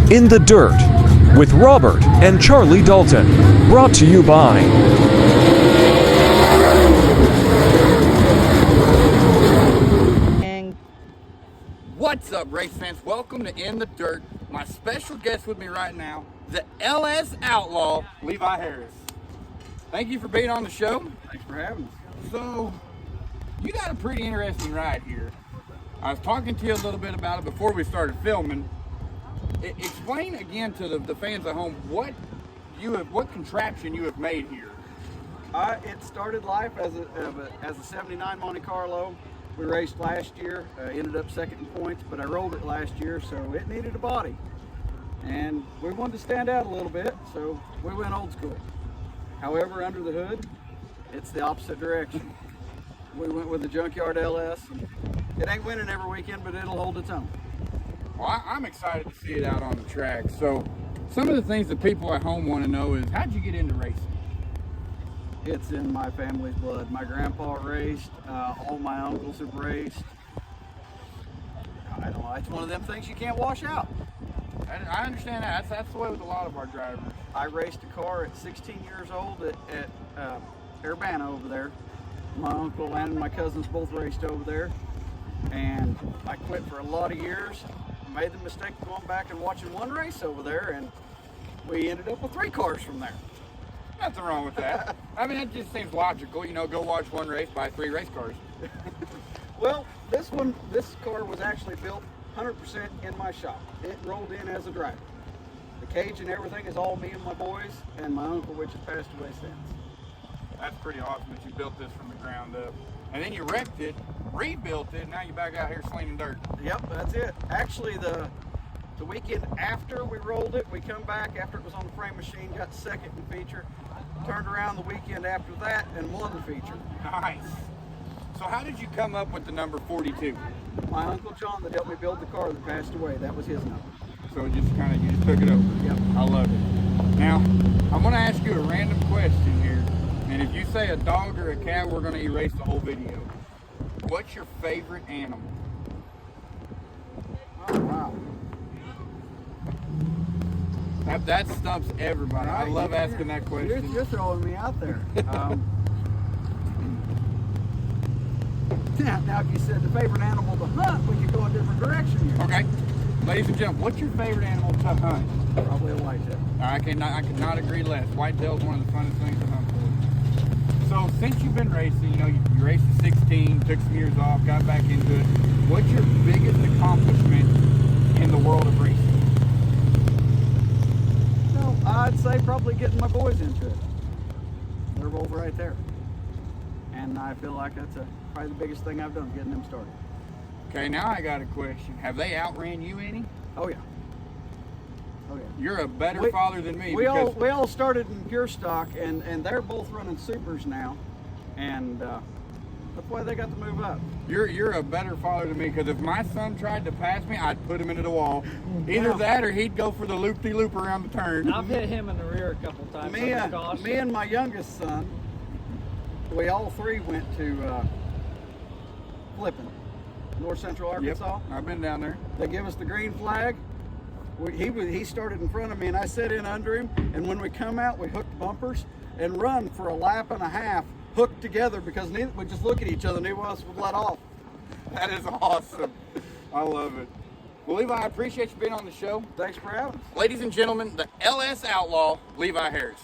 In the Dirt with Robert and Charlie Dalton. Brought to you by What's up, race fans? Welcome to In the Dirt. My special guest with me right now, the LS Outlaw, Levi Harris. Thank you for being on the show. Thanks for having us. So, you got a pretty interesting ride here. I was talking to you a little bit about it before we started filming. Explain again to the fans at home what contraption you have made here. It started life as a '79 Monte Carlo. We raced last year, ended up second in points, but I rolled it last year, so it needed a body. And we wanted to stand out a little bit, so we went old school. However, under the hood, it's the opposite direction. We went with the Junkyard LS. It ain't winning every weekend, but it'll hold its own. Well, I'm excited to see it out on the track. So, some of the things that people at home want to know is, how'd you get into racing? It's in my family's blood. My grandpa raced, all my uncles have raced. I don't know, it's one of them things you can't wash out. I understand that. That's the way with a lot of our drivers. I raced a car at 16 years old at Urbana over there. My uncle and my cousins both raced over there. And I quit for a lot of years. Made the mistake of going back and watching one race over there, and we ended up with 3 cars from there. Nothing wrong with that. I mean, it just seems logical, you know, go watch one race, buy 3 race cars. Well, this car was actually built 100% in my shop. It rolled in as a driver. The cage and everything is all me and my boys and my uncle, which has passed away since. That's pretty awesome that you built this from the ground up. And then you wrecked it, rebuilt it, and now you're back out here slinging dirt. Yep, that's it. Actually, the weekend after we rolled it, we come back after it was on the frame machine, got second in feature, turned around the weekend after that and won the feature. Nice. So how did you come up with the number 42? My Uncle John that helped me build the car that passed away, that was his number. So you just took it over. Yep. I love it. Now, I'm gonna ask you a random question here. And if you say a dog or a cat, we're gonna erase the whole video. What's your favorite animal? Oh, wow. That stumps everybody. I love asking that question. You're throwing me out there. Now, if you said the favorite animal to hunt, we could go a different direction here. Okay. Ladies and gentlemen, what's your favorite animal to hunt? Probably a whitetail. I could not agree less. Whitetail is one of the funnest things to hunt for. So since you've been racing, you know, you raced at 16, took some years off, got back into it. What's your biggest accomplishment in the world of racing? No, I'd say probably getting my boys into it. They're both right there. And I feel like that's probably the biggest thing I've done, getting them started. Okay, now I got a question. Have they outran you any? Oh, yeah. Oh, yeah. You're a better father than me. We all started in pure stock, and they're both running supers now, and that's why they got to move up. You're a better father than me, because if my son tried to pass me, I'd put him into the wall. Either that or he'd go for the loop-de-loop around the turn. I've hit him in the rear a couple times. Me and my youngest son, we all 3 went to Flippin, North Central Arkansas. Yep, I've been down there. They give us the green flag. He started in front of me, and I sat in under him. And when we come out, we hooked bumpers and run for a lap and a half, hooked together, because we just look at each other, neither of us would let off. That is awesome. I love it. Well, Levi, I appreciate you being on the show. Thanks for having us. Ladies and gentlemen, the LS Outlaw, Levi Harris.